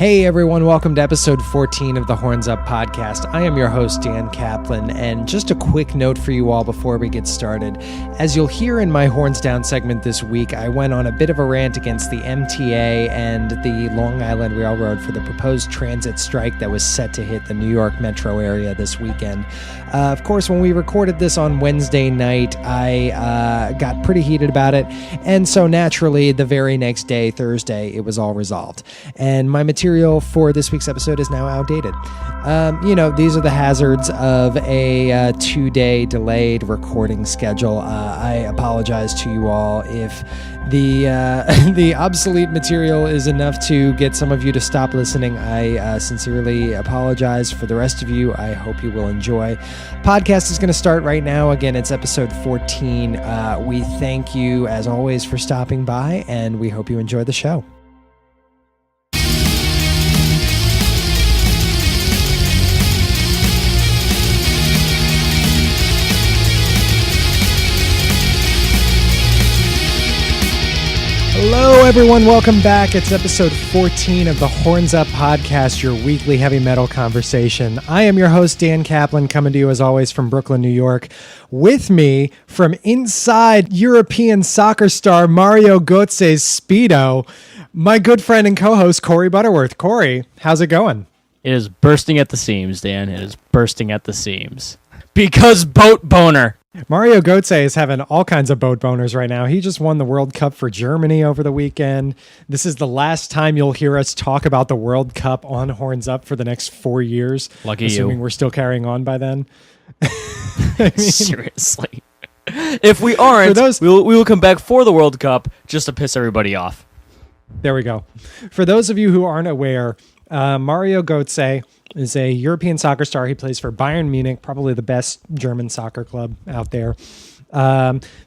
Hey everyone, welcome to episode 14 of the Horns Up podcast. I am your host, Dan Kaplan, and just a quick note for you all before we get started. As you'll hear in my Horns Down segment this week, I went on a bit of a rant against the MTA and the Long Island Railroad for the proposed transit strike that was set to hit the New York metro area this weekend. Of course, when we recorded this on Wednesday night, I got pretty heated about it, and so naturally, the very next day, Thursday, it was all resolved. And my material for this week's episode is now outdated. These are the hazards of a 2-day delayed recording schedule. I apologize to you all if the obsolete material is enough to get some of you to stop listening. I sincerely apologize. For the rest of you, I hope you will enjoy. Podcast is going to start right now. Again, it's episode 14. We thank you, as always, for stopping by, and we hope you enjoy the show. Hello, everyone. Welcome back. It's episode 14 of the Horns Up podcast, your weekly heavy metal conversation. I am your host, Dan Kaplan, coming to you as always from Brooklyn, New York. With me from inside European soccer star Mario Götze's Speedo, my good friend and co-host, Corey Butterworth. Corey, how's it going? It is bursting at the seams, Dan. It is bursting at the seams. Because boat boner. Mario Götze is having all kinds of boat boners right now. He just won the World Cup for Germany over the weekend. This is the last time you'll hear us talk about the World Cup on Horns Up for the next 4 years. Lucky assuming you. We're still carrying on by then. Seriously. If we aren't, we will come back for the World Cup just to piss everybody off. There we go. For those of you who aren't aware, Mario Götze is a European soccer star. He plays for Bayern Munich, probably the best German soccer club out there.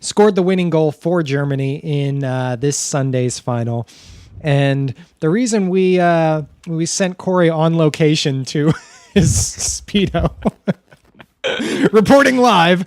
Scored the winning goal for Germany in this Sunday's final. And the reason we sent Corey on location to his Speedo, reporting live,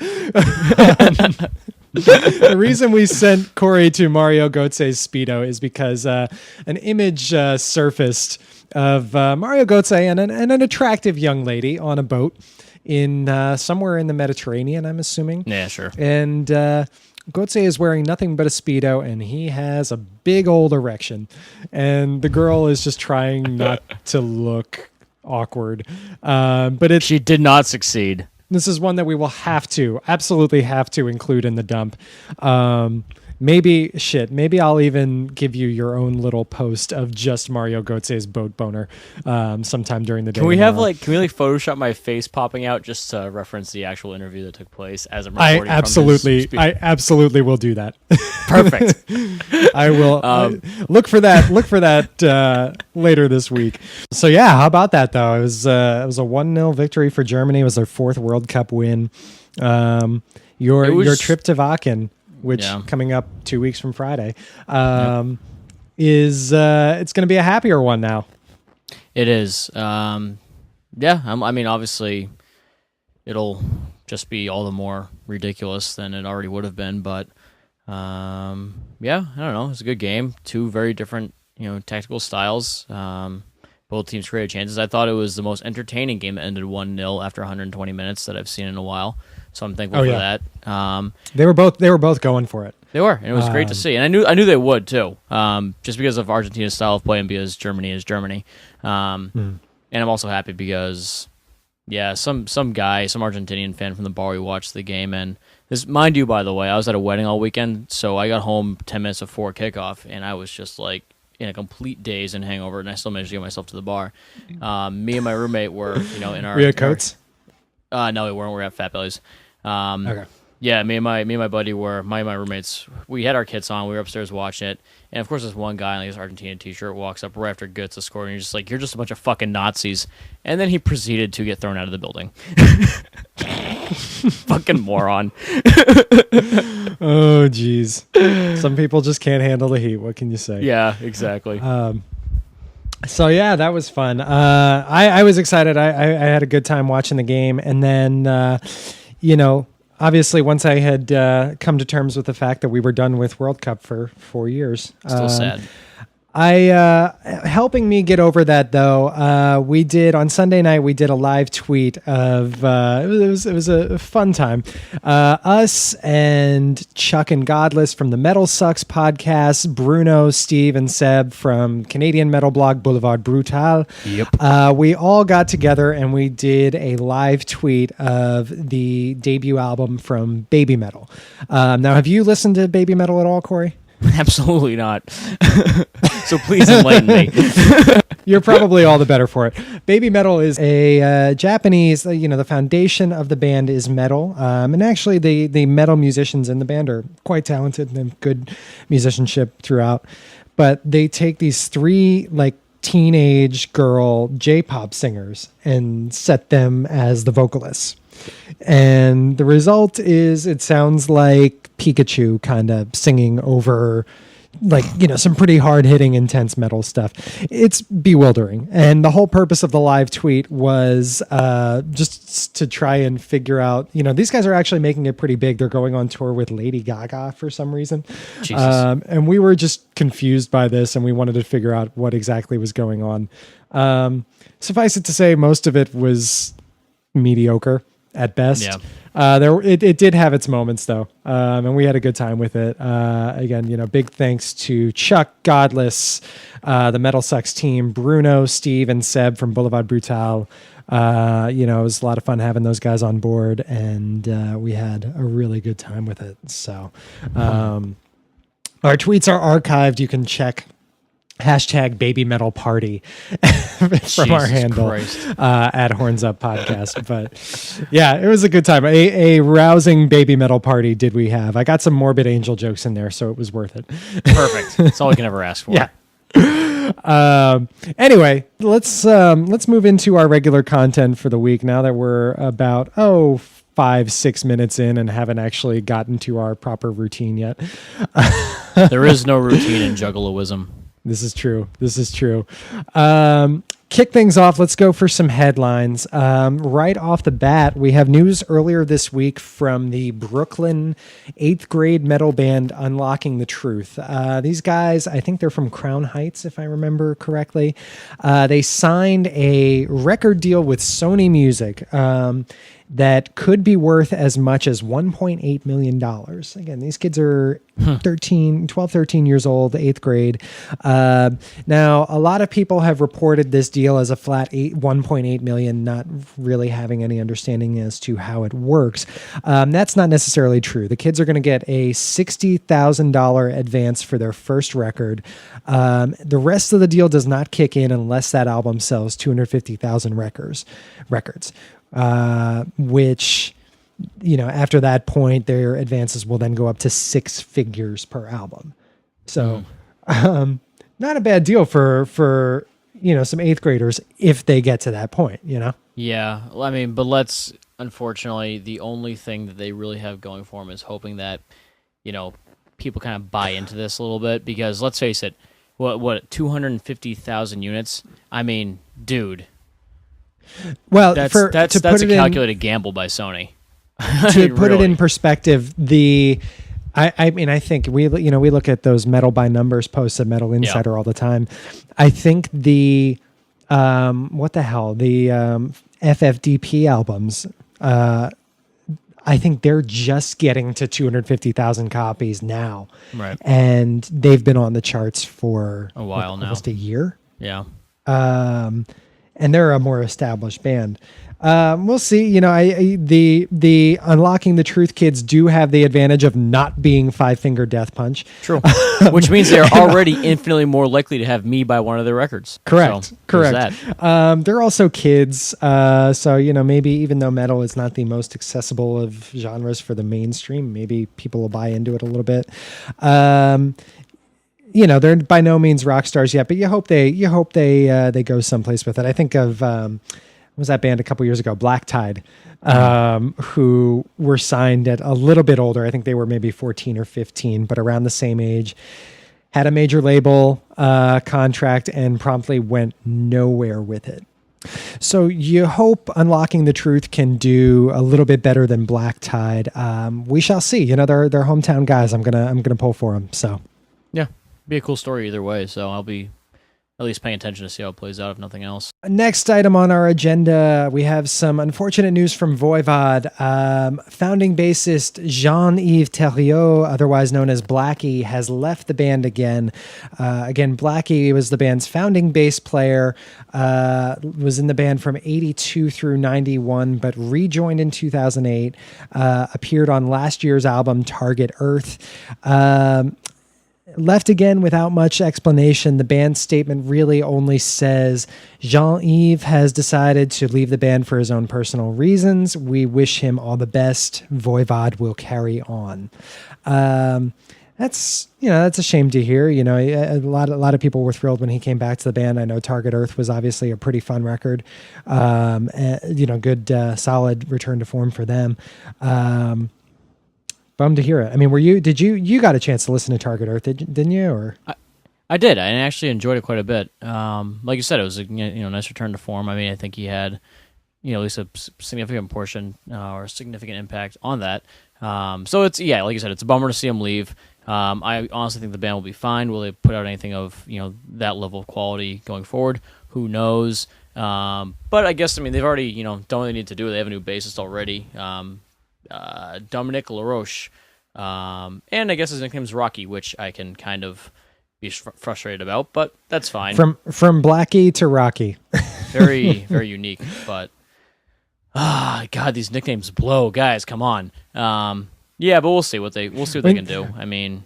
the reason we sent Corey to Mario Götze's Speedo is because an image surfaced of Mario Götze and an attractive young lady on a boat in somewhere in the Mediterranean, I'm assuming. Yeah, sure. And Götze is wearing nothing but a Speedo, and he has a big old erection. And the girl is just trying not to look awkward. But she did not succeed. This is one that we will absolutely have to include in the dump. Maybe I'll even give you your own little post of just Mario Götze's boat boner sometime during the day. Can we Photoshop my face popping out just to reference the actual interview that took place as I'm recording? I absolutely will do that. Perfect. I will look for that later this week. So yeah, how about that though? It was a 1-0 victory for Germany. It was their 4th World Cup win. Your trip to Wacken, which coming up 2 weeks from Friday, is it's going to be a happier one now. It is. Obviously, it'll just be all the more ridiculous than it already would have been. But I don't know. It's a good game. 2 very different, tactical styles. Both teams created chances. I thought it was the most entertaining game that ended 1-0 after 120 minutes that I've seen in a while. So I'm thankful for that. They were both going for it. They were, and it was great to see. And I knew they would too, just because of Argentina's style of play and because Germany is Germany. And I'm also happy because, some Argentinian fan from the bar we watched the game, and this, mind you, by the way, I was at a wedding all weekend, so I got home 10 minutes before kickoff, and I was just like in a complete daze and hangover, and I still managed to get myself to the bar. Me and my roommate were, in our. Were you at Coates? No, we weren't. We were at Fat Belly's. Okay. Yeah, me and my buddy were my roommates. We had our kits on. We were upstairs watching it, and of course, this one guy in his Argentina t-shirt walks up right after Götze scored, and he's just like, "You're just a bunch of fucking Nazis." And then he proceeded to get thrown out of the building. Fucking moron. Oh, jeez. Some people just can't handle the heat. What can you say? Yeah, exactly. So yeah, that was fun. I was excited. I had a good time watching the game, and then obviously once I had come to terms with the fact that we were done with World Cup for 4 years, Still sad. Helping me get over that though, we did on Sunday night. We did a live tweet of it was a fun time. Us and Chuck and Godless from the Metal Sucks podcast, Bruno, Steve, and Seb from Canadian metal blog Boulevard Brutal. Yep. We all got together and we did a live tweet of the debut album from Baby Metal. Now, have you listened to Baby Metal at all, Corey? Absolutely not. So please enlighten me. You're probably all the better for it. Baby Metal is a Japanese, the foundation of the band is metal. And actually the metal musicians in the band are quite talented and have good musicianship throughout. But they take these three teenage girl J-pop singers and set them as the vocalists. And the result is it sounds like Pikachu kind of singing over some pretty hard-hitting, intense metal stuff. It's bewildering. And the whole purpose of the live tweet was just to try and figure out, these guys are actually making it pretty big. They're going on tour with Lady Gaga for some reason. Jesus. And we were just confused by this, and we wanted to figure out what exactly was going on. Suffice it to say, most of it was mediocre at best. Yeah. It did have its moments though, and we had a good time with it. Again, big thanks to Chuck, Godless, the Metal Sucks team, Bruno, Steve, and Seb from Boulevard Brutal. It was a lot of fun having those guys on board, and we had a really good time with it. So, our tweets are archived. You can check #Baby Metal Party from our handle at Horns Up Podcast. But yeah, it was a good time. A rousing baby metal party did we have. I got some Morbid Angel jokes in there, so it was worth it. Perfect. That's all we can ever ask for. Yeah. Anyway, let's move into our regular content for the week now that we're about 5-6 minutes in and haven't actually gotten to our proper routine yet. There is no routine in juggaloism. This is true. Kick things off. Let's go for some headlines. Right off the bat, we have news earlier this week from the Brooklyn 8th grade metal band Unlocking the Truth. These guys, I think they're from Crown Heights, if I remember correctly. They signed a record deal with Sony Music that could be worth as much as $1.8 million. Again, these kids are 12, 13 years old, 8th grade. Now, a lot of people have reported this deal as a flat $1.8 million, not really having any understanding as to how it works. That's not necessarily true. The kids are going to get a $60,000 advance for their first record. The rest of the deal does not kick in unless that album sells 250,000 records. Which, after that point, their advances will then go up to 6 figures per album. So, not a bad deal for some 8th graders if they get to that point, Yeah, I mean, but unfortunately, the only thing that they really have going for them is hoping that, people kind of buy into this a little bit, because let's face it, what 250,000 units? I mean, dude. Well, that's a calculated gamble by Sony. To put it in perspective, I think we look at those Metal by Numbers posts at Metal Insider all the time. I think the FFDP albums, I think they're just getting to 250,000 copies now, right? And they've been on the charts for a while now, almost a year. Yeah. And they're a more established band. We'll see. The Unlocking the Truth kids do have the advantage of not being Five Finger Death Punch. True. Which means they're already infinitely more likely to have me buy one of their records. Correct. So, Correct. They're also kids. So, maybe even though metal is not the most accessible of genres for the mainstream, maybe people will buy into it a little bit. They're by no means rock stars yet, but you hope they go someplace with it. I think of what was that band a couple years ago, Black Tide, who were signed at a little bit older. I think they were maybe 14 or 15, but around the same age. Had a major label contract and promptly went nowhere with it. So you hope Unlocking the Truth can do a little bit better than Black Tide. We shall see. They're hometown guys. I'm gonna pull for them. So yeah. Be a cool story either way. So I'll be at least paying attention to see how it plays out, if nothing else. Next item on our agenda, we have some unfortunate news from Voivod. Founding bassist Jean-Yves Thériault, otherwise known as Blackie, has left the band again. Blackie was the band's founding bass player, was in the band from 82 through 91, but rejoined in 2008, appeared on last year's album, Target Earth. Left again without much explanation. The band's statement really only says Jean-Yves has decided to leave the band for his own personal reasons. We wish him all the best. Voivod will carry on. That's a shame to hear. A lot of people were thrilled when he came back to the band. I know Target Earth was obviously a pretty fun record. Good solid return to form for them. Bummed to hear it. I mean, you got a chance to listen to Target Earth, didn't you? Or I did. I actually enjoyed it quite a bit. Like you said, it was a nice return to form. I mean, I think he had at least a significant portion or a significant impact on that. So it's like you said, it's a bummer to see him leave. I honestly think the band will be fine. Will they put out anything of that level of quality going forward? Who knows? But I guess they've already don't really need to do it. They have a new bassist already. Dominic LaRoche, and I guess his nickname's Rocky, which I can kind of be frustrated about, but that's fine. From Blackie to Rocky, very very unique. But God, these nicknames blow, guys. Come on. But we'll see what they can do. I mean,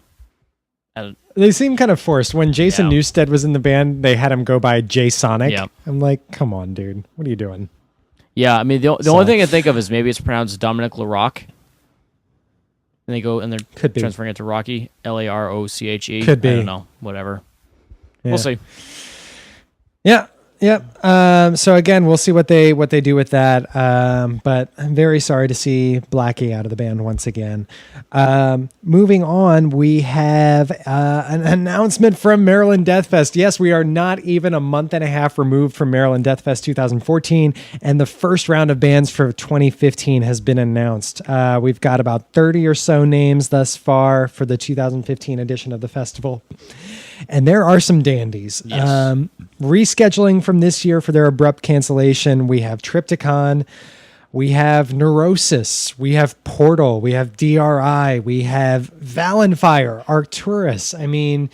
they seem kind of forced. When Jason Newsted was in the band, they had him go by Jay Sonic. Yeah. I'm like, come on, dude, what are you doing? Yeah, I mean, the only thing I think of is maybe it's pronounced Dominic LaRoche. And they're transferring it to Rocky, Laroche. Could be. I don't know, whatever. Yeah. We'll see. Yeah. So again, we'll see what they do with that. But I'm very sorry to see Blackie out of the band once again. Moving on, we have an announcement from Maryland Deathfest. Yes, we are not even a month and a half removed from Maryland Deathfest 2014, and the first round of bands for 2015 has been announced. We've got about 30 or so names thus far for the 2015 edition of the festival. And there are some dandies. Yes. Rescheduling from this year for their abrupt cancellation, we have Triptychon, we have Neurosis, we have Portal, we have DRI, we have Valenfire, Arcturus. I mean,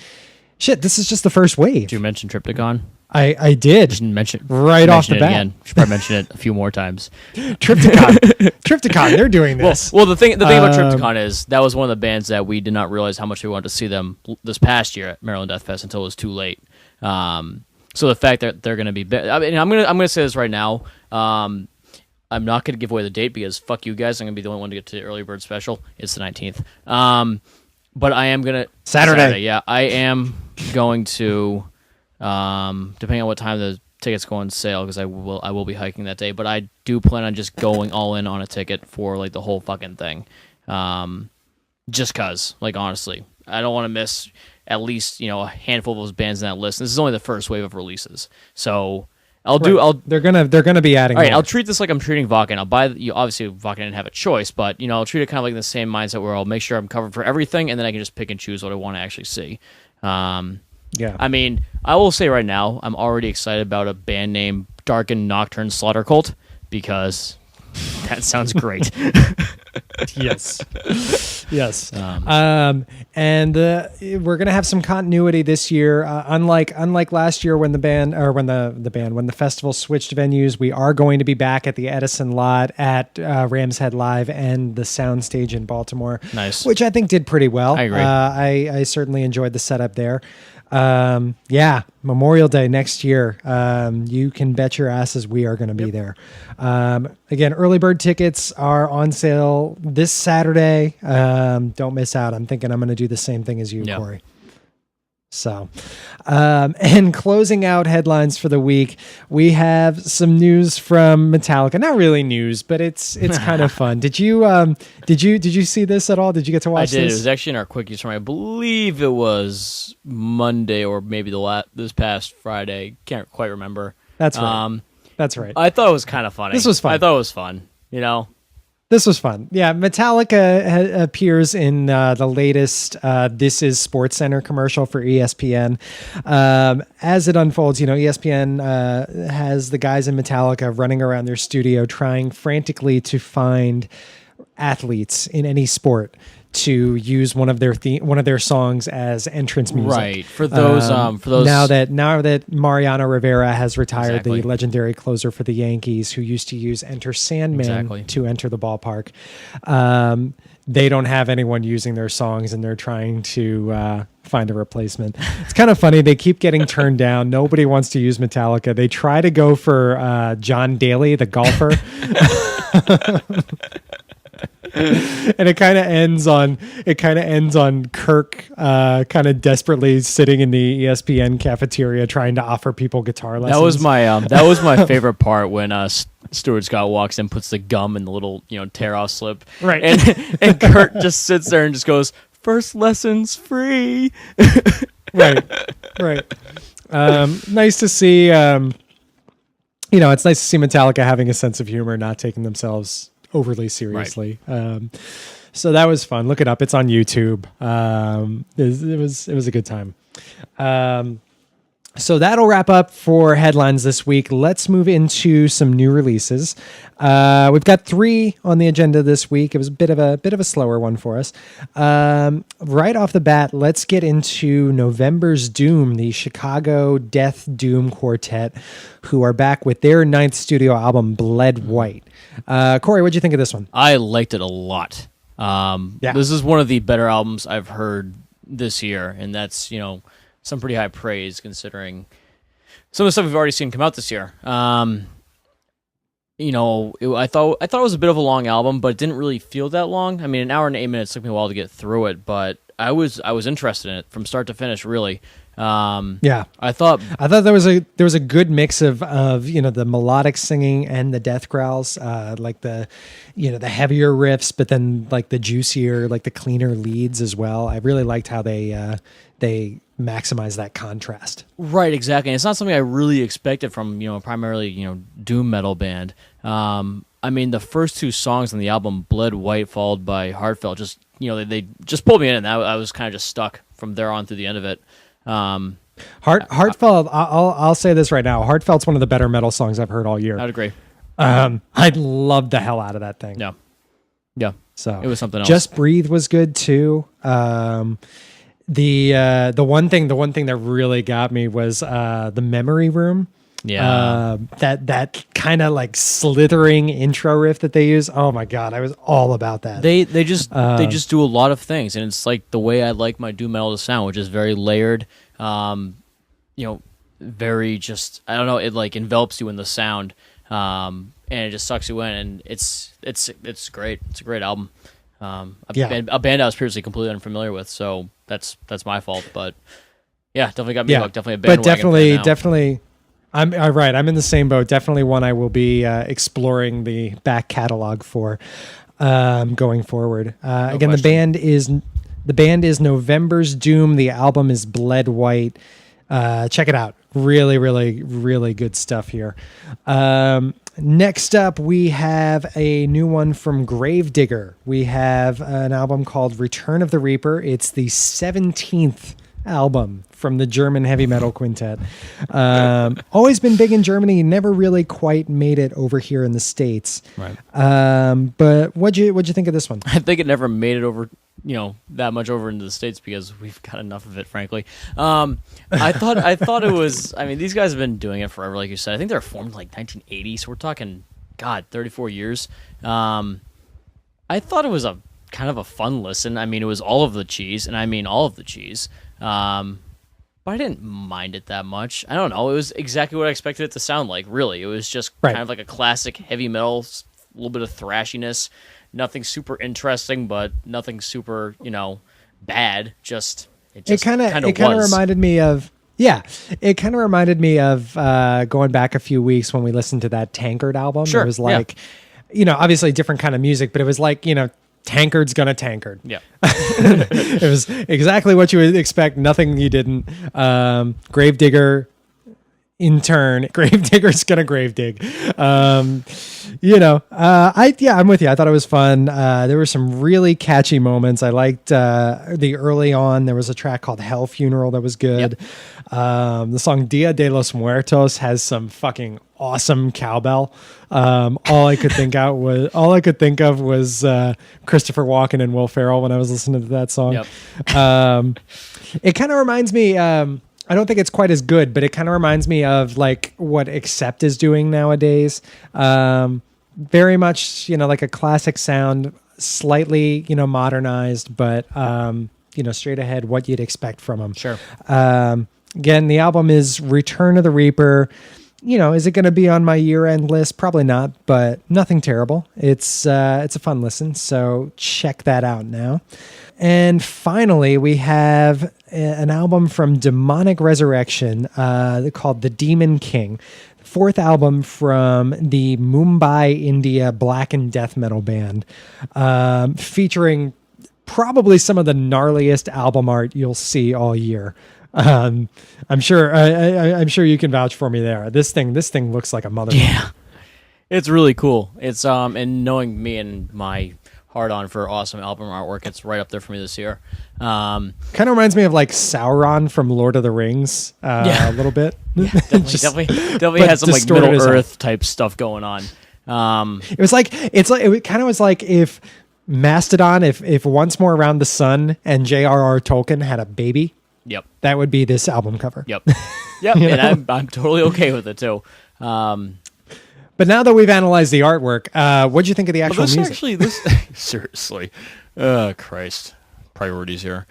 shit, this is just the first wave. Did you mention Triptychon? I did. Just mention right off the bat. Again. Should probably mention it a few more times. Triptychon, they're doing this. Well, the thing about Triptychon is that was one of the bands that we did not realize how much we wanted to see them this past year at Maryland Deathfest until it was too late. So the fact that they're going to be, I'm going to say this right now. I'm not going to give away the date because fuck you guys. I'm going to be the only one to get to the early bird special. It's the 19th. But I am going to Saturday. Yeah, I am going to. Depending on what time the tickets go on sale, because I will be hiking that day, but I do plan on just going all in on a ticket for like the whole fucking thing. Just cause, like, honestly, I don't want to miss at least a handful of those bands in that list. This is only the first wave of releases, so they're gonna be adding. All right, I'll treat this like I'm treating Vakken. I'll buy obviously Vakken didn't have a choice, but I'll treat it kind of like in the same mindset where I'll make sure I'm covered for everything, and then I can just pick and choose what I want to actually see. Yeah. I mean, I will say right now, I'm already excited about a band named Darkened Nocturne Slaughter Cult because that sounds great. Yes. And we're gonna have some continuity this year. Unlike last year when the festival switched venues, we are going to be back at the Edison lot at Rams Head Live and the Soundstage in Baltimore. Nice, which I think did pretty well. I agree. I certainly enjoyed the setup there. Memorial Day next year. You can bet your asses we are going to be there. Again, early bird tickets are on sale this Saturday. Don't miss out. I'm thinking I'm going to do the same thing as you, Corey. So, and closing out headlines for the week, we have some news from Metallica. Not really news, but it's kind of fun. Did you see this at all? Did you get to watch this? I did. It was actually in our quickies from, I believe it was Monday or maybe this past Friday. Can't quite remember. That's right. That's right. I thought it was kind of funny. This was fun. I thought it was fun. This was fun. Yeah, Metallica appears in the latest This Is Sports Center commercial for ESPN. As it unfolds, ESPN has the guys in Metallica running around their studio trying frantically to find athletes in any sport to use one of their songs as entrance music. Right. For those now that Mariano Rivera has retired, Exactly. the legendary closer for the Yankees, who used to use Enter Sandman Exactly. to enter the ballpark, they don't have anyone using their songs, and they're trying to find a replacement. It's kind of funny. They keep getting turned down. Nobody wants to use Metallica. They try to go for John Daly, the golfer. And it kind of ends on Kirk kind of desperately sitting in the ESPN cafeteria trying to offer people guitar lessons. That was my favorite part when Stuart Scott walks in, puts the gum in the little tear off slip, Right. and Kirk just sits there and just goes, "First lessons free." Right. Nice to see. It's nice to see Metallica having a sense of humor, not taking themselves overly seriously. Right. So that was fun. Look it up. It's on YouTube. It was a good time. So that'll wrap up for headlines this week. Let's move into some new releases. We've got 3 on the agenda this week. It was a bit of a slower one for us. Right off the bat, let's get into November's Doom, the Chicago Death Doom Quartet, who are back with their 9th studio album, Bled White. Corey, what'd you think of this one? I liked it a lot. This is one of the better albums I've heard this year, and that's some pretty high praise considering some of the stuff we've already seen come out this year. I thought it was a bit of a long album, but it didn't really feel that long. I mean, an hour and 8 minutes took me a while to get through it, but I was interested in it from start to finish, really. I thought there was a good mix of the melodic singing and the death growls, like the heavier riffs, but then like the juicier, like the cleaner leads as well. I really liked how they maximize that contrast. Right, exactly. And it's not something I really expected from primarily doom metal band. I mean, the first 2 songs on the album, Bled White followed by Heartfelt, just they just pulled me in, and I was kind of just stuck from there on through the end of it. Heartfelt. I'll say this right now. Heartfelt's one of the better metal songs I've heard all year. I'd agree. I loved the hell out of that thing. Yeah. So it was something else. Just Breathe was good too. The one thing that really got me was the Memory Room. Yeah. That kind of like slithering intro riff that they use. Oh my God, I was all about that. They just do a lot of things, and it's like the way I like my doom metal to sound, which is very layered. Very just, I don't know, it like envelops you in the sound, and it just sucks you in, and it's great. It's a great album. A band I was previously completely unfamiliar with, so that's my fault. But yeah, definitely got me hooked. Definitely a bandwagon. But definitely. I'm right. I'm in the same boat. Definitely one I will be exploring the back catalog for going forward. Again, question. The band is November's Doom. The album is Bled White. Check it out. Really, really, really good stuff here. Next up, we have a new one from Gravedigger. We have an album called Return of the Reaper. It's the 17th album from the German heavy metal quintet. Always been big in Germany, never really quite made it over here in the States. Right. But what'd you think of this one? I think it never made it over, that much over into the States because we've got enough of it, frankly. I thought it was, I mean, these guys have been doing it forever, like you said. I think they're formed like 1980, so we're talking, 34 years. I thought it was a kind of a fun listen. I mean, it was all of the cheese, and I mean all of the cheese. But I didn't mind it that much. I don't know. It was exactly what I expected it to sound like, really. It was just kind of like a classic heavy metal, a little bit of thrashiness. Nothing super interesting, but nothing super, bad. It kind of reminded me of, it kind of reminded me of going back a few weeks when we listened to that Tankard album. Sure. It was like, obviously different kind of music, but it was like, Tankard's gonna tankard. Yeah. It was exactly what you would expect. Nothing you didn't. Gravedigger, in turn, Gravedigger's gonna grave dig. I'm with you. I thought it was fun. There were some really catchy moments. I liked the early on. There was a track called Hell Funeral that was good. Yep. The song Dia de los Muertos has some fucking awesome cowbell. All I could think of was Christopher Walken and Will Ferrell when I was listening to that song. Yep. It kind of reminds me. I don't think it's quite as good, but it kind of reminds me of like what Accept is doing nowadays. Very much, like a classic sound, slightly, modernized, but, straight ahead what you'd expect from them. Sure. Again, the album is Return of the Reaper. Is it going to be on my year-end list? Probably not, but nothing terrible. It's a fun listen, so check that out now. And finally, we have an album from Demonic Resurrection called The Demon King, fourth album from the Mumbai, India black and death metal band, featuring probably some of the gnarliest album art you'll see all year. I'm sure you can vouch for me there. This thing looks like a mother. Yeah, it's really cool. It's and knowing me and my hard on for awesome album artwork, it's right up there for me this year. Kind of reminds me of like Sauron from Lord of the Rings, a little bit. Yeah, definitely has some like Middle Earth type stuff going on. It kind of was like if Mastodon, if Once More Around the Sun and J.R.R. Tolkien had a baby. Yep, that would be this album cover. Yep, and I'm totally okay with it too. But now that we've analyzed the artwork, what'd you think of the actual music? Seriously, Christ, priorities here.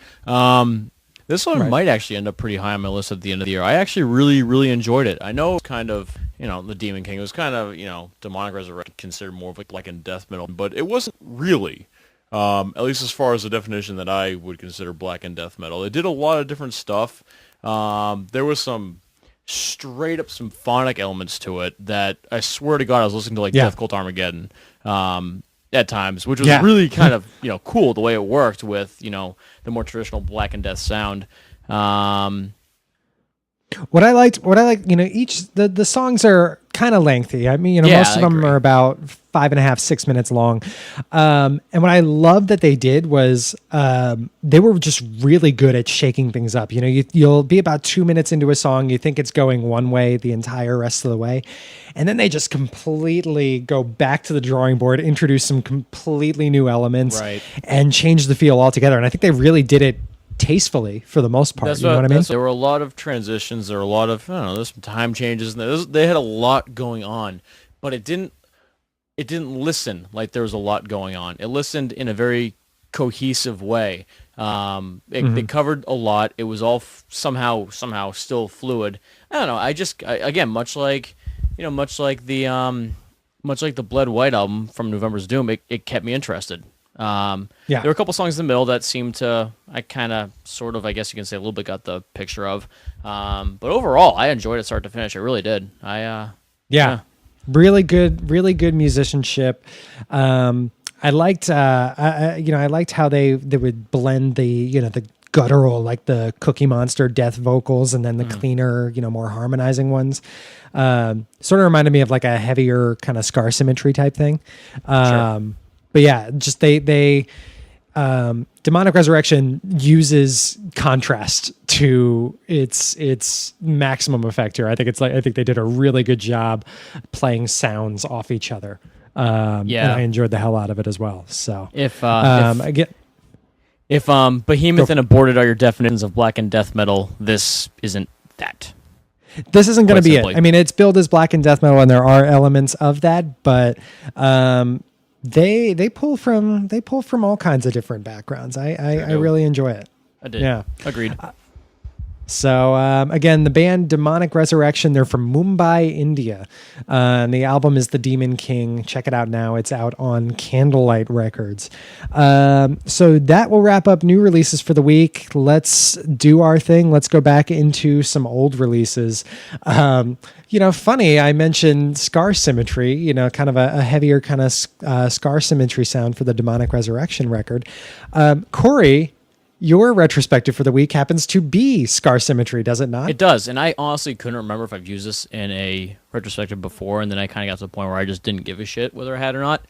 This one might actually end up pretty high on my list at the end of the year. I actually really, really enjoyed it. I know it's kind of, the Demon King. It was kind of, Demonic Resurrection, considered more of like a death metal, but it wasn't really. At least as far as the definition that I would consider black and death metal. It did a lot of different stuff. There was some straight up symphonic elements to it that I swear to God I was listening to like Death Cult Armageddon at times, which was really kind of cool the way it worked with the more traditional black and death sound. What I liked, each the songs are kind of lengthy. I mean, most of them are about 5.5, 6 minutes long. And what I loved that they did was they were just really good at shaking things up. You'll be about 2 minutes into a song, you think it's going one way the entire rest of the way, and then they just completely go back to the drawing board, introduce some completely new elements, and change the feel altogether. And I think they really did it tastefully for the most part. You know what I mean? There were a lot of transitions. There were a lot of there's some time changes. They had a lot going on, but it didn't listen like there was a lot going on. It listened in a very cohesive way. They covered a lot. It was all somehow still fluid. I don't know. Again, much like the Bled White album from November's Doom, it kept me interested. There were a couple songs in the middle that seemed to, I kind of, sort of, I guess you can say a little bit got the picture of. But overall, I enjoyed it start to finish. I really did. Really good musicianship. I liked, I liked how they would blend the guttural, like the Cookie Monster death vocals, and then the cleaner, more harmonizing ones. Sort of reminded me of like a heavier kind of Scar Symmetry type thing. Sure. But yeah, just they Demonic Resurrection uses contrast to its maximum effect here. I think they did a really good job playing sounds off each other. And I enjoyed the hell out of it as well. So if Behemoth and Aborted are your definitions of black and death metal, this isn't that. This isn't going to be it. I mean, it's billed as black and death metal, and there are elements of that, but They pull from all kinds of different backgrounds. I really enjoy it. I did. Yeah, agreed. So again, the band Demonic Resurrection, they're from Mumbai, India. And the album is The Demon King. Check it out now. It's out on Candlelight Records. So that will wrap up new releases for the week. Let's do our thing. Let's go back into some old releases. Funny, I mentioned Scar Symmetry, kind of a heavier kind of Scar Symmetry sound for the Demonic Resurrection record. Corey, your retrospective for the week happens to be Scar Symmetry, does it not? It does, and I honestly couldn't remember if I've used this in a retrospective before, and then I kind of got to the point where I just didn't give a shit whether I had or not.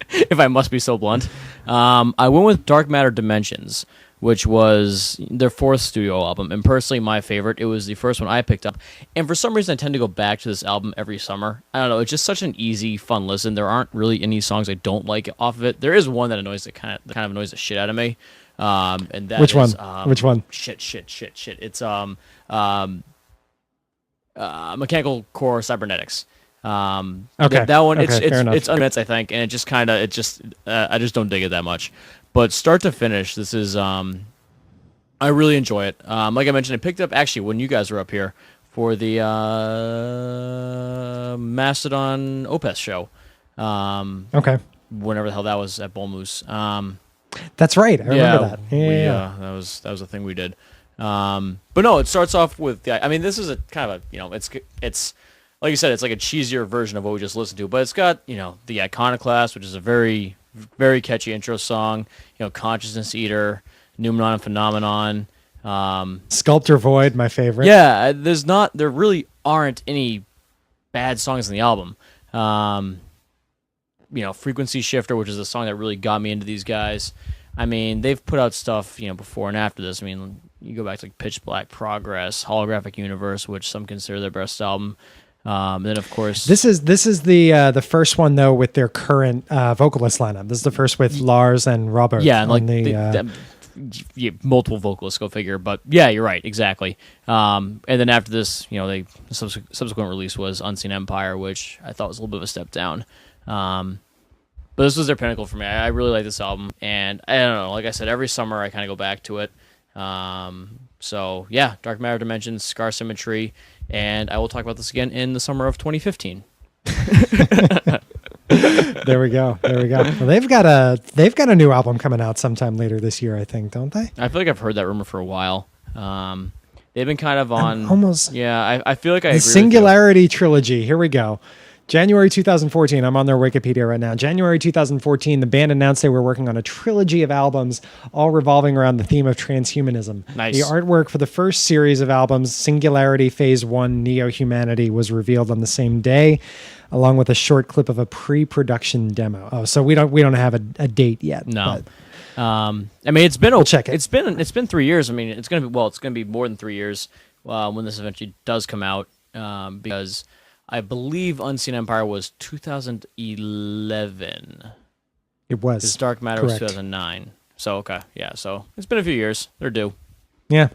If I must be so blunt. I went with Dark Matter Dimensions, which was their fourth studio album, and personally my favorite. It was the first one I picked up, and for some reason I tend to go back to this album every summer. I don't know, it's just such an easy, fun listen. There aren't really any songs I don't like off of it. There is one that kind of annoys the shit out of me, and that Which is, one? Which one? Shit. It's Mechanical Core Cybernetics. Okay, that one, okay, it's unminutes, I think, and I just don't dig it that much. But start to finish, this is I really enjoy it. Like I mentioned, I picked up actually when you guys were up here for the Mastodon Opus show. Okay, whenever the hell that was at Bull Moose. that's right. I remember that. Yeah, that was a thing we did. But no, it starts off with I mean, this is a kind of a it's like you said, it's like a cheesier version of what we just listened to, but it's got the Iconoclast, which is a very very catchy intro song. Consciousness Eater, Numenon and Phenomenon, Sculptor Void, my favorite. Yeah, there really aren't any bad songs in the album. Frequency Shifter, which is a song that really got me into these guys. I mean, they've put out stuff before and after this. I mean, you go back to like Pitch Black Progress, Holographic Universe, which some consider their best album. Then of course this is the first one though with their current vocalist lineup. This is the first with Lars and Robert. Yeah, and like multiple vocalists, go figure. But yeah, you're right, exactly. And then after this, the subsequent release was Unseen Empire, which I thought was a little bit of a step down. But this was their pinnacle for me. I really like this album, and I don't know. Like I said, every summer I kind of go back to it. So yeah, Dark Matter Dimensions, Scar Symmetry. And I will talk about this again in the summer of 2015. There we go. Well, they've got a new album coming out sometime later this year, I think, don't they? I feel like I've heard that rumor for a while. They've been kind of on almost. Yeah, I feel like I agree the Singularity trilogy. Here we go. January 2014, I'm on their Wikipedia right now. January 2014, the band announced they were working on a trilogy of albums, all revolving around the theme of transhumanism. Nice. The artwork for the first series of albums, Singularity Phase 1, Neo-Humanity, was revealed on the same day, along with a short clip of a pre-production demo. Oh, so we don't have a date yet. No. But, I mean, it's been we'll check it. It's been 3 years. I mean, it's gonna be more than 3 years when this eventually does come out, because I believe Unseen Empire was 2011. It was. His Dark Matter was 2009. So okay, yeah. So it's been a few years. They're due. Yeah,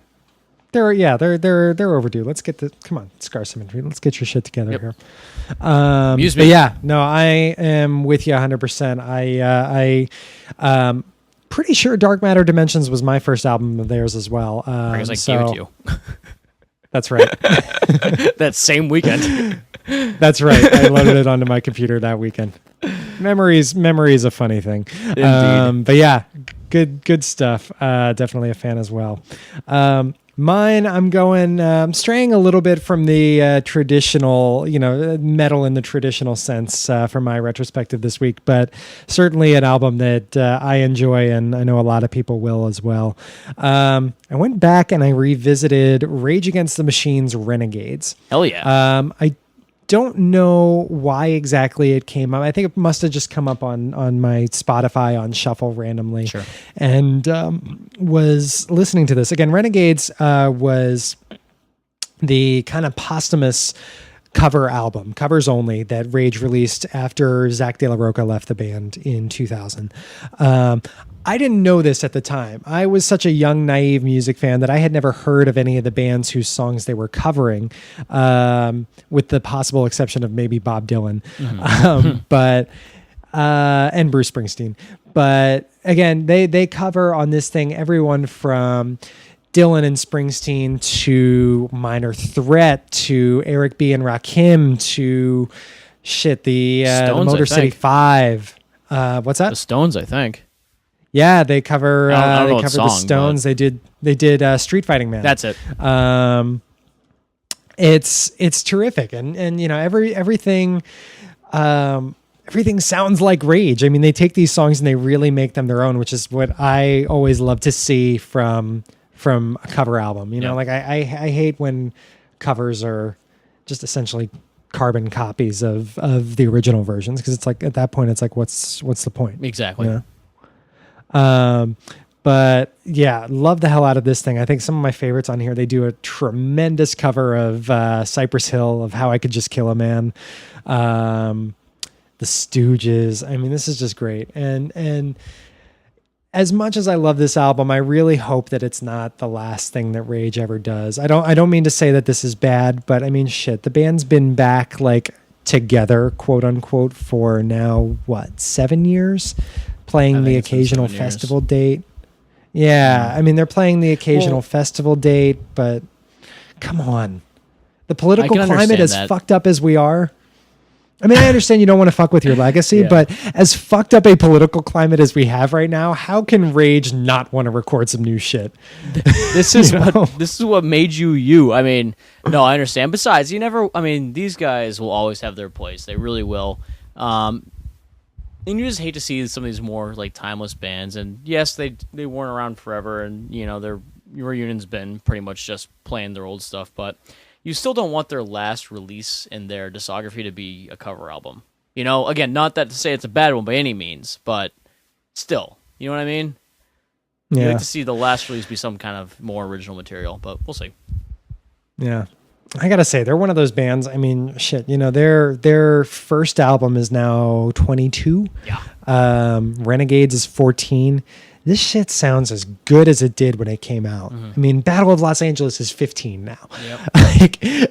they're overdue. Let's get come on, Scar Symmetry. Let's get your shit together here. But yeah, no, I am with you 100%. I pretty sure Dark Matter Dimensions was my first album of theirs as well. Because I gave it to you. That's right. That same weekend. That's right. I loaded it onto my computer that weekend. Memory is a funny thing. But yeah, good stuff. Definitely a fan as well. Mine, I'm straying a little bit from the traditional, metal in the traditional sense for my retrospective this week, but certainly an album that I enjoy, and I know a lot of people will as well. I went back and I revisited Rage Against the Machine's Renegades. Hell yeah. I don't know why exactly it came up. I think it must have just come up on my Spotify on shuffle randomly. Sure. And was listening to this. Again, Renegades was the kind of posthumous cover album, covers only, that Rage released after Zach De La Rocha left the band in 2000. I didn't know this at the time. I was such a young, naive music fan that I had never heard of any of the bands whose songs they were covering, with the possible exception of maybe Bob Dylan, and Bruce Springsteen. But again, they cover on this thing everyone from Dylan and Springsteen to Minor Threat to Eric B. and Rakim to the Stones, Motor City 5. What's that? The Stones, I think. Yeah, they cover the Stones. They did Street Fighting Man. That's it. It's terrific, and everything everything sounds like Rage. I mean, they take these songs and they really make them their own, which is what I always love to see from a cover album. You know, like I hate when covers are just essentially carbon copies of the original versions, because it's like at that point it's like what's the point? Exactly. You know? But yeah, love the hell out of this thing. I think some of my favorites on here, they do a tremendous cover of Cypress Hill, of How I Could Just Kill a Man. The Stooges. I mean, this is just great. And as much as I love this album, I really hope that it's not the last thing that Rage ever does. I don't mean to say that this is bad, but I mean, shit, the band's been back like together, quote unquote, for now, 7 years, playing the occasional festival date. Yeah, I mean, they're playing the occasional festival date, but come on. The political climate, as fucked up as we are. I mean, I understand you don't want to fuck with your legacy, but as fucked up a political climate as we have right now, how can Rage not want to record some new shit? This is what made you. I mean, no, I understand. Besides, these guys will always have their place. They really will. And you just hate to see some of these more like timeless bands. And yes, they weren't around forever, and their reunion's been pretty much just playing their old stuff. But you still don't want their last release in their discography to be a cover album. Again, not that to say it's a bad one by any means, but still, you know what I mean? Yeah. You like to see the last release be some kind of more original material, but we'll see. Yeah. I gotta say, they're one of those bands. I mean, shit, their first album is now 22. Yeah. Renegades is 14. This shit sounds as good as it did when it came out. Mm-hmm. I mean, Battle of Los Angeles is 15 now. Yep.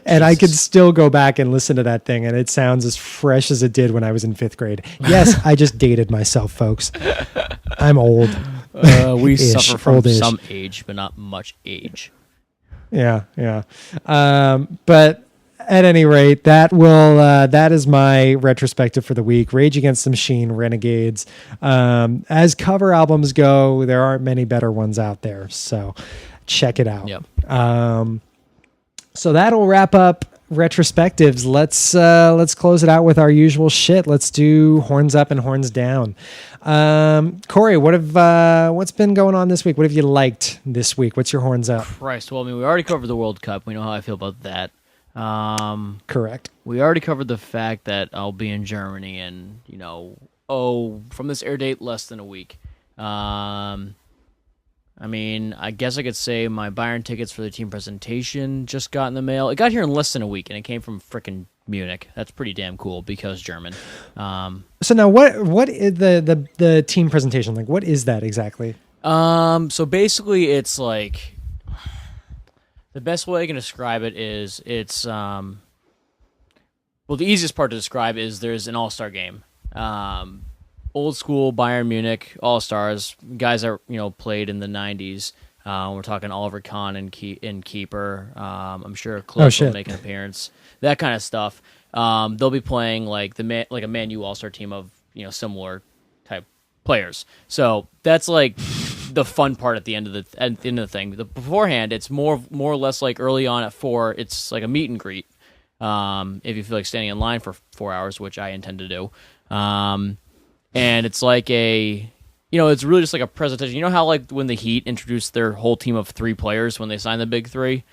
And I could still go back and listen to that thing, and it sounds as fresh as it did when I was in 5th grade. Yes, I just dated myself, folks. I'm old. We suffer from some age, but not much age. Yeah. But at any rate, that is my retrospective for the week. Rage Against the Machine, Renegades. As cover albums go, there aren't many better ones out there, so check it out. Yep. So that'll wrap up retrospectives. Let's close it out with our usual shit. Let's do horns up and horns down. Corey, what's been going on this week? What have you liked this week? What's your horns up? Christ, well, I mean, we already covered the World Cup. We know how I feel about that. Correct. We already covered the fact that I'll be in Germany and, from this air date, less than a week. I mean, I guess I could say my Bayern tickets for the team presentation just got in the mail. It got here in less than a week, and it came from frickin' Munich. That's pretty damn cool because German. So now, what is the team presentation like? What is that exactly? So basically, it's like the best way I can describe it is it's the easiest part to describe is there's an all-star game. Old school Bayern Munich All-Stars, guys that played in the 90s. We're talking Oliver Kahn and keeper. I'm sure Klopp will make an appearance. That kind of stuff. They'll be playing like a Man U All-Star team of similar type players. So that's like the fun part at the end of the thing. Beforehand, it's more or less like early on at 4. It's like a meet and greet. If you feel like standing in line for 4 hours, which I intend to do. And it's like it's really just like a presentation. You know how like when the Heat introduced their whole team of 3 players when they signed the Big Three?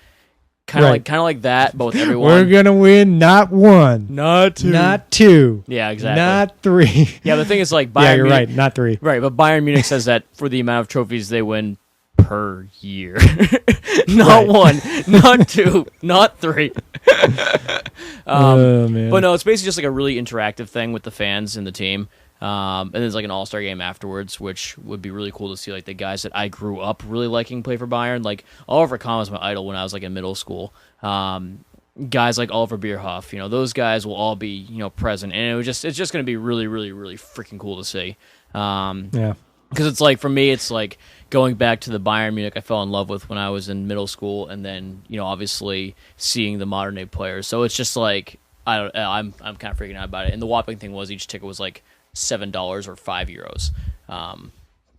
Kind of like that, but with everyone. We're going to win not 1. Not 2. Not 2. Yeah, exactly. Not 3. Yeah, the thing is like Bayern yeah, you're Munich, right, not 3. Right, but Bayern Munich says that for the amount of trophies they win per year. Not 1, not 2, not 3. Oh, man. But no, it's basically just like a really interactive thing with the fans and the team. And there's like an all-star game afterwards, which would be really cool to see like the guys that I grew up really liking play for Bayern. Like Oliver Kahn was my idol when I was like in middle school. Guys like Oliver Bierhoff, those guys will all be present, and it's just going to be really, really, really freaking cool to see. Yeah, because it's like for me, it's like going back to the Bayern Munich I fell in love with when I was in middle school, and then obviously seeing the modern day players. So it's just like I'm kind of freaking out about it. And the whopping thing was each ticket was like $7 or €5.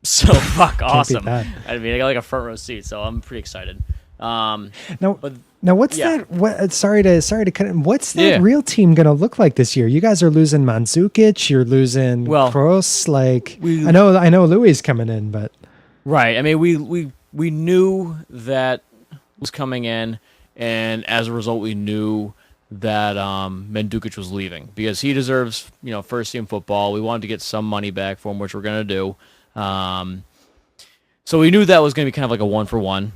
So fuck awesome. I mean, I got like a front row seat, so I'm pretty excited. No, but Now, what's that? What? Sorry to cut in. What's that real team going to look like this year? You guys are losing Mandzukic. You're losing Kroos. Like, I know Louis coming in, but right. I mean, we knew that was coming in, and as a result, we knew that Mandzukic was leaving because he deserves first team football. We wanted to get some money back for him, which we're going to do. So we knew that was going to be kind of like a 1-for-1.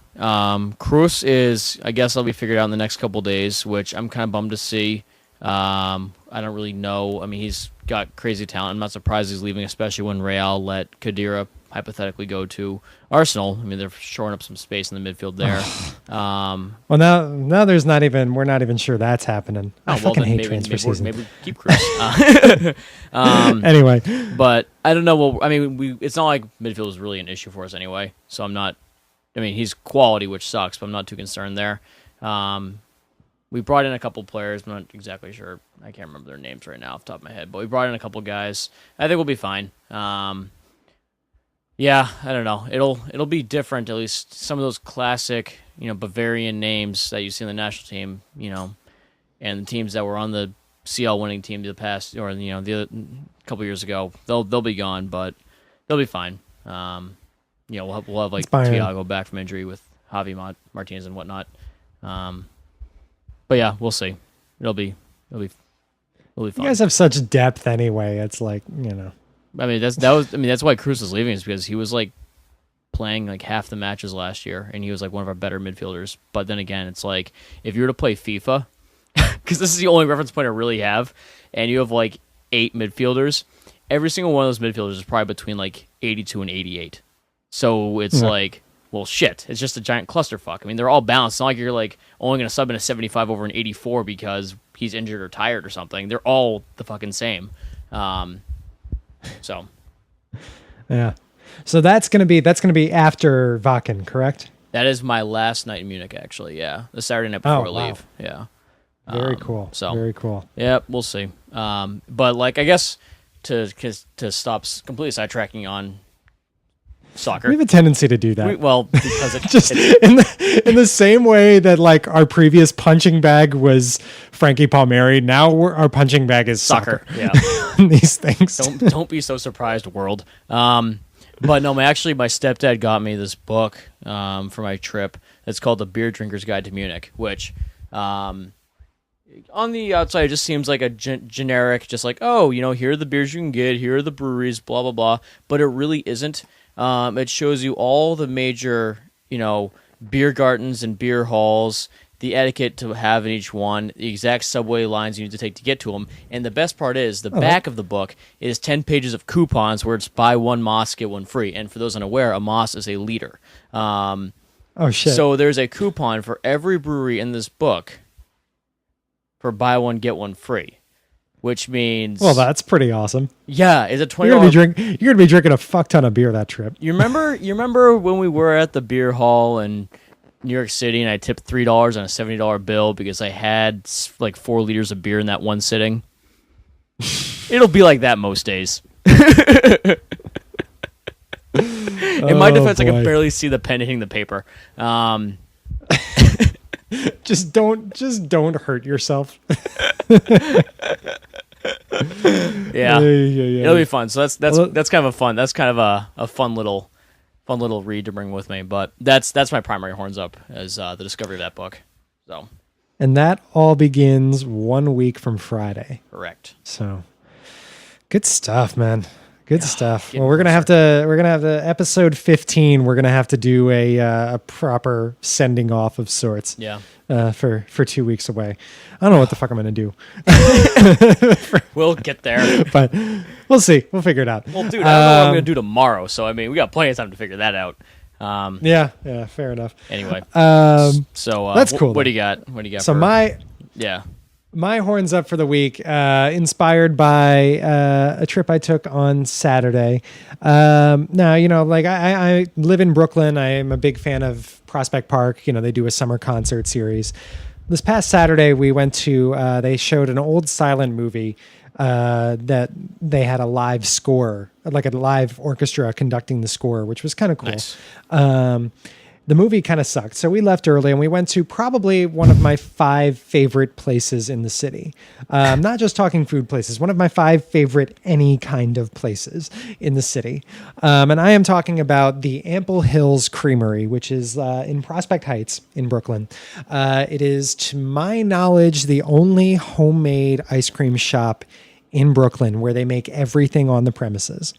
Kroos is, I guess, I'll be figured out in the next couple of days, which I'm kind of bummed to see. I don't really know. I mean, he's got crazy talent. I'm not surprised he's leaving, especially when Real let Khedira hypothetically go to Arsenal. I mean, they're shoring up some space in the midfield there. Well, now there's not even. We're not even sure that's happening. I fucking hate transfer season. Maybe keep Kroos. Anyway, but I don't know. Well, I mean, it's not like midfield is really an issue for us anyway. So I'm not. I mean, he's quality, which sucks, but I'm not too concerned there. We brought in a couple players. I'm not exactly sure. I can't remember their names right now off the top of my head, but we brought in a couple guys. I think we'll be fine. Yeah, I don't know. It'll be different. At least some of those classic, Bavarian names that you see on the national team, and the teams that were on the CL winning team the past, or the other couple years ago, they'll be gone, but they'll be fine. We'll have like Thiago back from injury with Javi Martinez and whatnot. But yeah, we'll see. It'll be fun. You guys have such depth anyway. It's like I mean, that's why Kroos is leaving, is because he was like playing like half the matches last year, and he was like one of our better midfielders. But then again, it's like if you were to play FIFA, because this is the only reference point I really have, and you have like 8 midfielders, every single one of those midfielders is probably between like 82 and 88. So it's like, well, shit, it's just a giant clusterfuck. I mean, they're all balanced. It's not like you're like only going to sub in a 75 over an 84 because he's injured or tired or something. They're all the fucking same. So, yeah. So that's gonna be after Wacken, correct? That is my last night in Munich, actually. Yeah, the Saturday night before I leave. Yeah. Very cool. So very cool. Yeah, we'll see. But like, I guess to stop completely sidetracking on soccer. We have a tendency to do that. Because it's just in the same way that like our previous punching bag was Frankie Palmieri, now our punching bag is soccer. Yeah. These things. Don't be so surprised, world. But no, my stepdad got me this book for my trip. It's called The Beer Drinker's Guide to Munich, which on the outside it just seems like a generic, just like, oh, here are the beers you can get, here are the breweries, blah blah blah. But it really isn't. It shows you all the major, beer gardens and beer halls, the etiquette to have in each one, the exact subway lines you need to take to get to them. And the best part is the back of the book is 10 pages of coupons where it's buy one Moss, get one free. And for those unaware, a Moss is a liter. Oh, shit. So there's a coupon for every brewery in this book for buy one, get one free. Which means, well, that's pretty awesome. Yeah, is it $20? You're gonna be drinking a fuck ton of beer that trip. You remember when we were at the beer hall in New York City, and I tipped $3 on a $70 bill because I had like 4 liters of beer in that one sitting? It'll be like that most days. In my defense, I can barely see the pen hitting the paper. Just don't hurt yourself. Yeah. It'll be fun. So that's kind of a fun little read to bring with me. But that's my primary horns up, is the discovery of that book. So, and that all begins 1 week from Friday. Correct. So, good stuff, man. Good stuff. Well, we're gonna have to episode 15. We're gonna have to do a proper sending off of sorts. Yeah. For 2 weeks away. I don't know what the fuck I'm gonna do. We'll get there, but we'll see. We'll figure it out. Well, dude, I don't know what I'm gonna do tomorrow. So I mean, we got plenty of time to figure that out. Yeah. Fair enough. Anyway. So that's cool. What do you got? What do you got? So my horns up for the week, inspired by a trip I took on Saturday. Now, like I live in Brooklyn. I am a big fan of Prospect Park. They do a summer concert series. This past Saturday, we went to, they showed an old silent movie that they had a live score, like a live orchestra conducting the score, which was kind of cool. Nice. the movie kind of sucked. So we left early and we went to probably one of my 5 favorite places in the city. Not just talking food places, one of my 5 favorite any kind of places in the city. And I am talking about the Ample Hills Creamery, which is in Prospect Heights in Brooklyn. It is, to my knowledge, the only homemade ice cream shop in Brooklyn where they make everything on the premises.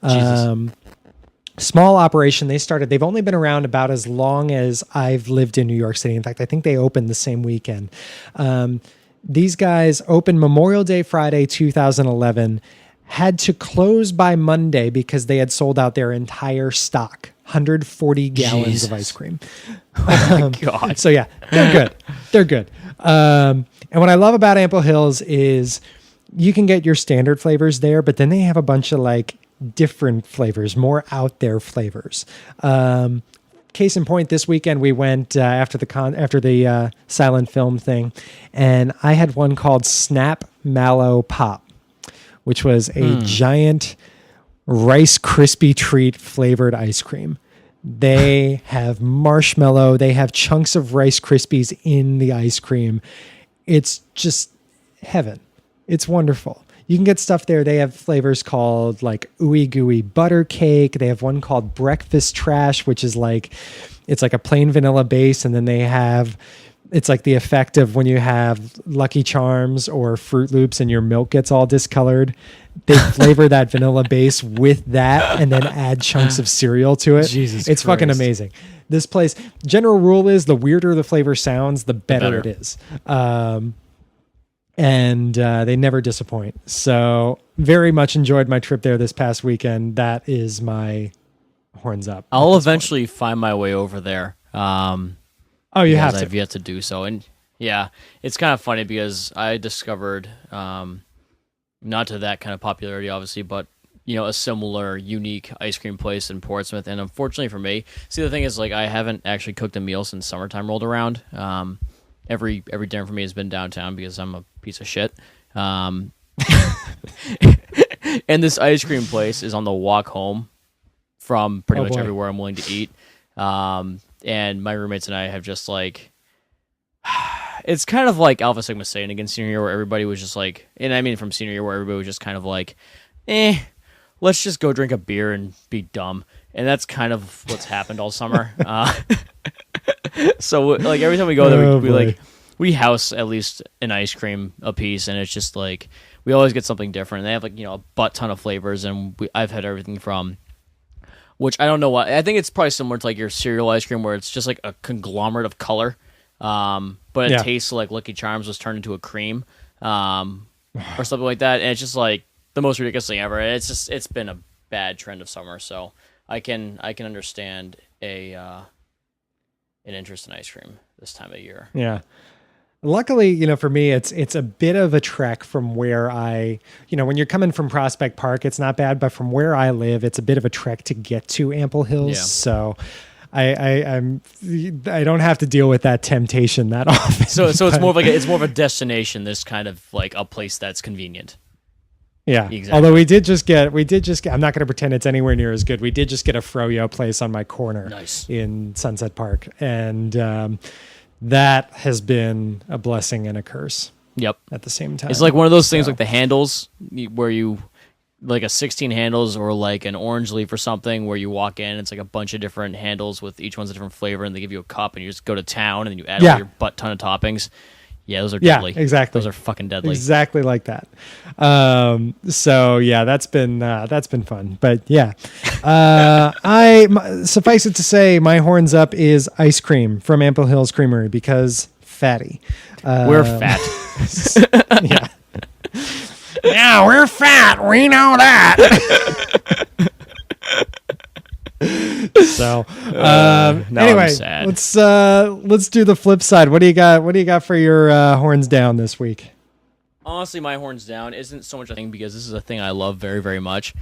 Jesus. Small operation. They've only been around about as long as I've lived in New York City. In fact, I think they opened the same weekend. These guys opened Memorial Day Friday, 2011, had to close by Monday because they had sold out their entire stock, 140 gallons of ice cream. Oh my God. So yeah, they're good. They're good. And what I love about Ample Hills is you can get your standard flavors there, but then they have a bunch of like different flavors, more out there flavors. Case in point, this weekend we went after the silent film thing, and I had one called Snap Mallow Pop, which was a giant Rice Krispie treat flavored ice cream. They have marshmallow. They have chunks of Rice Krispies in the ice cream. It's just heaven. It's wonderful. You can get stuff there. They have flavors called like ooey gooey butter cake. They have one called breakfast trash, which is like, it's like a plain vanilla base. And then it's like the effect of when you have Lucky Charms or Fruit Loops and your milk gets all discolored. They flavor that vanilla base with that and then add chunks of cereal to it. Jesus It's Christ. fucking amazing. This place, general rule is the weirder the flavor sounds, the better it is. And they never disappoint. So very much enjoyed my trip there this past weekend. That is my horns up. I'll eventually find my way over there. You have to. I've yet to do so. And yeah, it's kind of funny because I discovered, not to that kind of popularity, obviously, but a similar unique ice cream place in Portsmouth. And unfortunately for me, see, the thing is, like, I haven't actually cooked a meal since summertime rolled around. Every dinner for me has been downtown because I'm a piece of shit. And this ice cream place is on the walk home from pretty much everywhere I'm willing to eat. And my roommates and I have just like, it's kind of like Alpha Sigma saying against senior year where everybody was just like, and I mean from senior year where everybody was just kind of like, let's just go drink a beer and be dumb. And that's kind of what's happened all summer. So like every time we go there, we house at least an ice cream a piece, and it's just like we always get something different. They have like a butt ton of flavors, and I've had everything from, which I don't know what, I think it's probably similar to like your cereal ice cream where it's just like a conglomerate of color, but it tastes like Lucky Charms was turned into a cream, or something like that, and it's just like the most ridiculous thing ever. It's been a bad trend of summer, so I can understand an interest in ice cream this time of year. Yeah. Luckily, for me, it's a bit of a trek from where when you're coming from Prospect Park, it's not bad, but from where I live, it's a bit of a trek to get to Ample Hills. Yeah. So I don't have to deal with that temptation that often. So it's more of a destination, this kind of like a place that's convenient. Yeah. Exactly. Although we did just get, I'm not going to pretend it's anywhere near as good. We did just get a froyo place on my corner in Sunset Park. And, that has been a blessing and a curse. Yep. At the same time. It's like one of those things like the handles where you like a 16 handles or like an orange leaf or something where you walk in, it's like a bunch of different handles with each one's a different flavor and they give you a cup and you just go to town and then you add all your butt ton of toppings. Yeah, those are deadly. Yeah, exactly. Those are fucking deadly. Exactly like that. So yeah, that's been fun. But yeah, suffice it to say, my horns up is ice cream from Ample Hills Creamery because fatty. We're fat. Yeah. Yeah, we're fat. We know that. So anyway, let's do the flip side. What do you got for your horns down this week? Honestly, my horns down isn't so much a thing because this is a thing I love very, very much,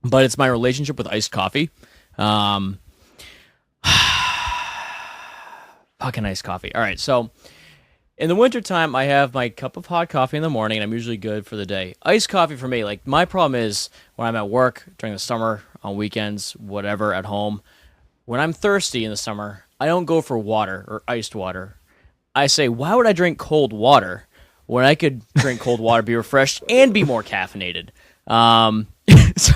but it's my relationship with iced coffee. Fucking iced coffee. All right, so in the wintertime, I have my cup of hot coffee in the morning, and I'm usually good for the day. Iced coffee for me, like my problem is when I'm at work during the summer, on weekends, whatever, at home, when I'm thirsty in the summer, I don't go for water or iced water. I say, why would I drink cold water when I could drink cold water, be refreshed, and be more caffeinated? So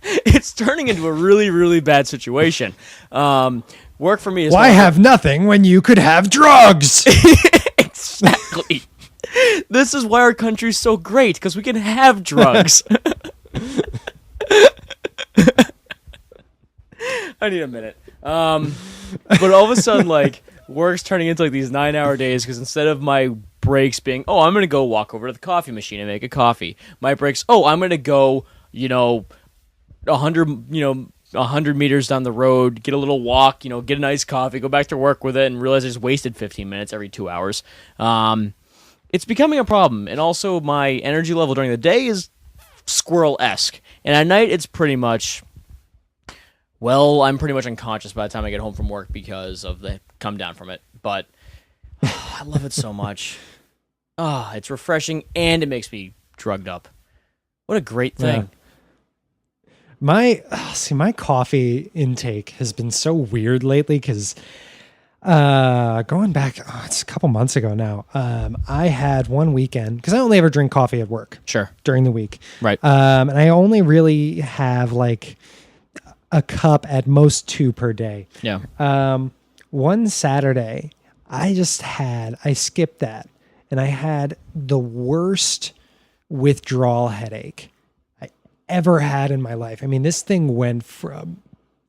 it's turning into a really, really bad situation. Work for me is why have nothing when you could have drugs? Exactly. This is why our country's so great, because we can have drugs. I need a minute. But all of a sudden, like, work's turning into like these 9-hour days because instead of my breaks being, oh, I'm gonna go walk over to the coffee machine and make a coffee. My breaks, oh, I'm gonna go, 100 meters down the road, get a little walk, get a nice coffee, go back to work with it, and realize I just wasted 15 minutes every 2 hours. It's becoming a problem, and also my energy level during the day is squirrel-esque, and at night it's pretty much. Well, I'm pretty much unconscious by the time I get home from work because of the come down from it. But I love it so much. It's refreshing and it makes me drugged up. What a great thing. Yeah. My coffee intake has been so weird lately because going back, it's a couple months ago now. I had one weekend because I only ever drink coffee at work. Sure. During the week. Right. And I only really have like a cup, at most 2 per day. Yeah. One Saturday, I skipped that, and I had the worst withdrawal headache I ever had in my life. I mean, this thing went from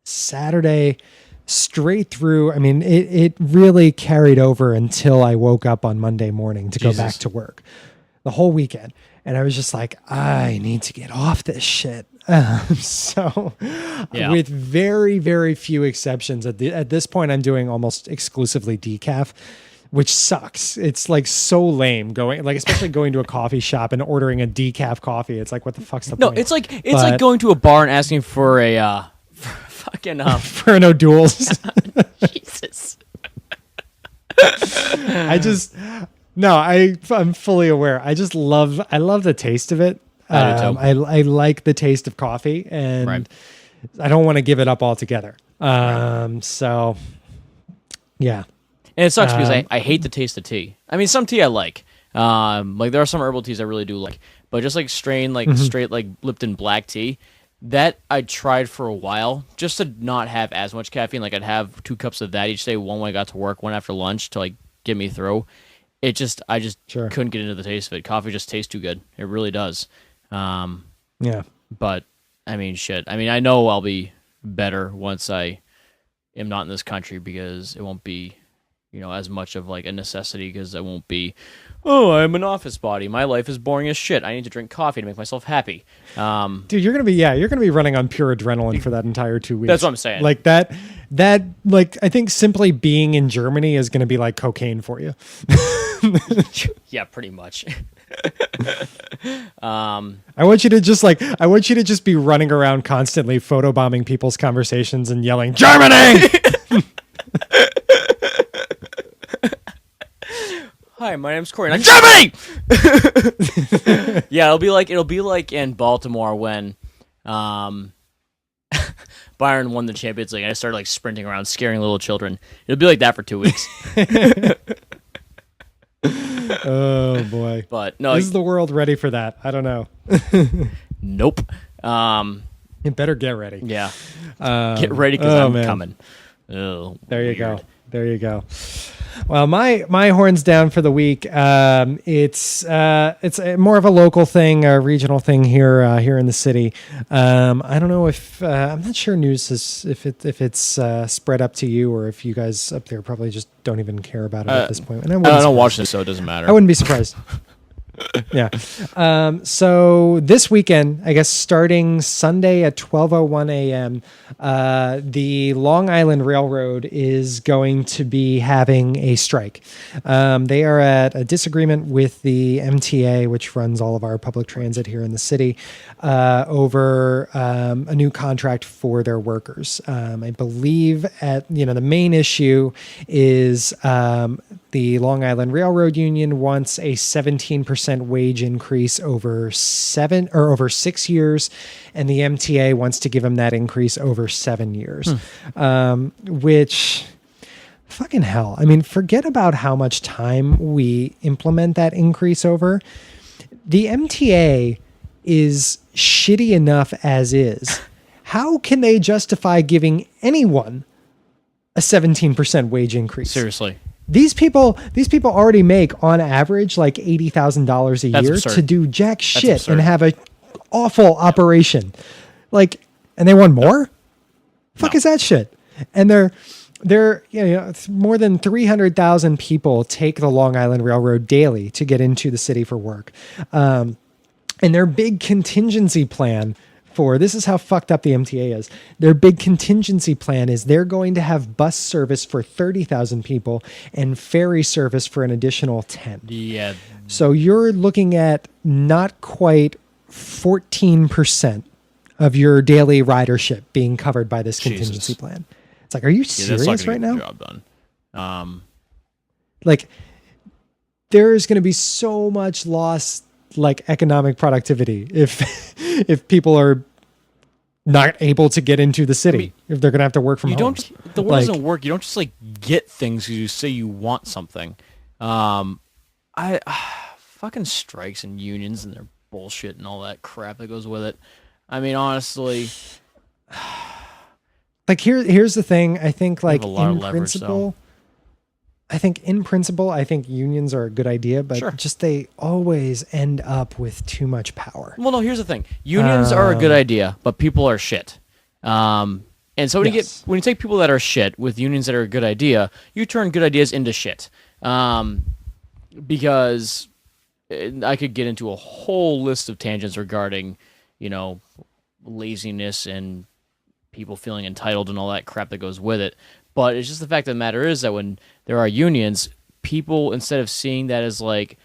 Saturday straight through. I mean, it really carried over until I woke up on Monday morning to go back to work, the whole weekend. And I was just like, I need to get off this shit. With very, very few exceptions, at this point, I'm doing almost exclusively decaf, which sucks. It's like so lame especially going to a coffee shop and ordering a decaf coffee. It's like, what the fuck's the point? No, it's like going to a bar and asking for a fucking for an O'Doul's. Jesus. I'm fully aware. I love the taste of it. I like the taste of coffee, and I don't want to give it up altogether. So, yeah. And it sucks because I hate the taste of tea. I mean, some tea I like. Like there are some herbal teas I really do like, but just like straight like Lipton black tea, that I tried for a while just to not have as much caffeine. Like I'd have 2 cups of that each day, one when I got to work, one after lunch to like get me through. I just couldn't get into the taste of it. Coffee just tastes too good. It really does. Yeah. But I mean, shit. I mean, I know I'll be better once I am not in this country because it won't be, as much of like a necessity because I won't be, oh, I'm an office body. My life is boring as shit. I need to drink coffee to make myself happy. Dude, you're going to be running on pure adrenaline for that entire 2 weeks. That's what I'm saying. Like that, I think simply being in Germany is going to be like cocaine for you. Yeah, pretty much. I want you to just be running around constantly photobombing people's conversations and yelling, Germany! Hi, my name's Corey. And I'm Germany. Yeah, it'll be like in Baltimore when Bayern won the Champions League and I started like sprinting around scaring little children. It'll be like that for 2 weeks. Oh boy. But no, is the world ready for that? I don't know. Nope. You better get ready. Yeah. Get ready because I'm coming. Oh, there you go. There you go. Well, my horns down for the week. It's more of a local thing, a regional thing here in the city. I don't know if I'm not sure news is if it's spread up to you or if you guys up there probably just don't even care about it at this point. And I don't watch this, so it doesn't matter. I wouldn't be surprised. Yeah. So this weekend, I guess starting Sunday at 12:01 a.m., the Long Island Railroad is going to be having a strike. They are at a disagreement with the MTA, which runs all of our public transit here in the city, over a new contract for their workers. I believe the main issue is the Long Island Railroad Union wants a 17% 17% wage increase over 6 years, and the MTA wants to give him that increase over 7 years, which fucking hell. I mean, forget about how much time we implement that increase over. The MTA is shitty enough as is. How can they justify giving anyone a 17% wage increase? Seriously. These people already make on average like $80,000 a year absurd. to do jack shit absurd. and have a awful operation. Like, and they want more? Fuck is that shit? And they're it's more than 300,000 people take the Long Island Railroad daily to get into the city for work. And their big contingency plan this is how fucked up the MTA is. Their big contingency plan is they're going to have bus service for 30,000 people and ferry service for an additional 10. Yeah. So you're looking at not quite 14% of your daily ridership being covered by this contingency plan. It's like, are you serious right now? Job done. Like, there's going to be so much lost, like, economic productivity if people are not able to get into the city, if they're going to have to work from home. The world doesn't work. You don't just like get things because you say you want something. Fucking strikes and unions and their bullshit and all that crap that goes with it. I mean, honestly, like here's the thing. I think like in principle, I think unions are a good idea, but just they always end up with too much power. Well, no, here's the thing. Unions are a good idea, but people are shit. And so when you take people that are shit with unions that are a good idea, you turn good ideas into shit. Because I could get into a whole list of tangents regarding, laziness and people feeling entitled and all that crap that goes with it. But it's just the fact of the matter is that when there are unions, people, instead of seeing that as like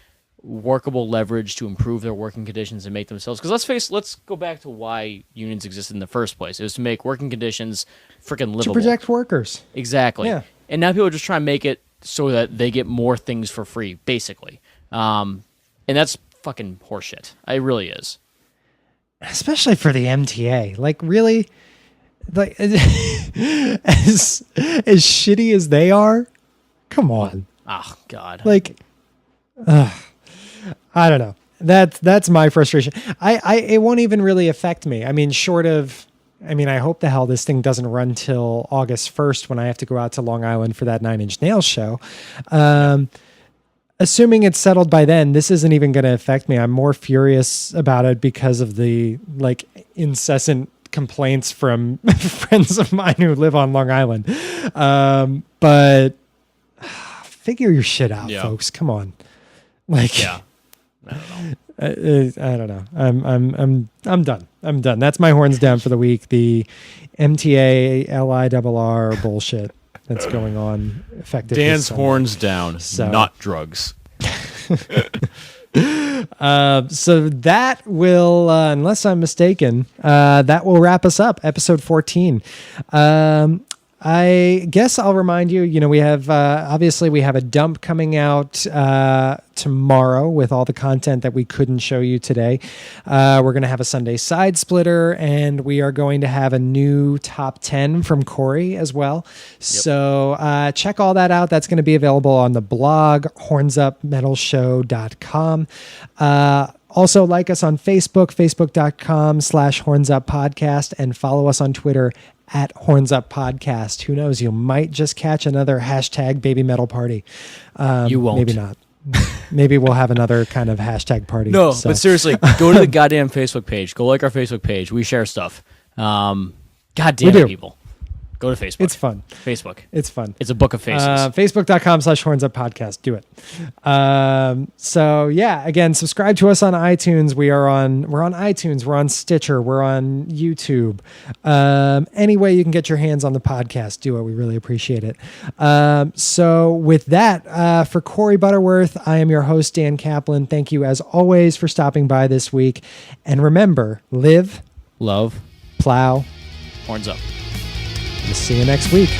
workable leverage to improve their working conditions and make themselves, because let's go back to why unions existed in the first place. It was to make working conditions freaking livable. To protect workers. Exactly. Yeah. And now people are just trying to make it so that they get more things for free, basically. And that's fucking horseshit. It really is. Especially for the MTA. Like, really? Like, as shitty as they are, come on. Oh God. Like, I don't know. That's my frustration. It won't even really affect me. I mean, I hope the hell this thing doesn't run till August 1st when I have to go out to Long Island for that 9 Inch Nails show. Assuming it's settled by then, this isn't even going to affect me. I'm more furious about it because of the like incessant complaints from friends of mine who live on Long Island. But figure your shit out, folks. Come on. Like, I don't know. I don't know. I'm done. I'm done. That's my horns down for the week. The MTA LIRR bullshit that's going on effective. Dan's horns down, not drugs. So that will, unless I'm mistaken, that will wrap us up. Episode 14. I guess I'll remind you, we have, obviously we have a dump coming out tomorrow with all the content that we couldn't show you today. We're going to have a Sunday side splitter, and we are going to have a new top 10 from Corey as well. Yep. So check all that out. That's going to be available on the blog, hornsupmetalshow.com. Also, like us on Facebook, facebook.com/hornsuppodcast, and follow us on Twitter @hornsuppodcast. Who knows? You might just catch another hashtag baby metal party. You won't. Maybe not. Maybe we'll have another kind of hashtag party. No, but seriously, go to the goddamn Facebook page. Go like our Facebook page. We share stuff. God damn it, people. Go to Facebook. It's fun. Facebook. It's fun. It's a book of faces. Facebook.com/hornsuppodcast. Do it. So yeah, again, subscribe to us on iTunes. We're on iTunes. We're on Stitcher. We're on YouTube. Any way you can get your hands on the podcast, do it. We really appreciate it. So with that, for Corey Butterworth, I am your host, Dan Kaplan. Thank you as always for stopping by this week. And remember, live, love, plow, horns up. We'll see you next week.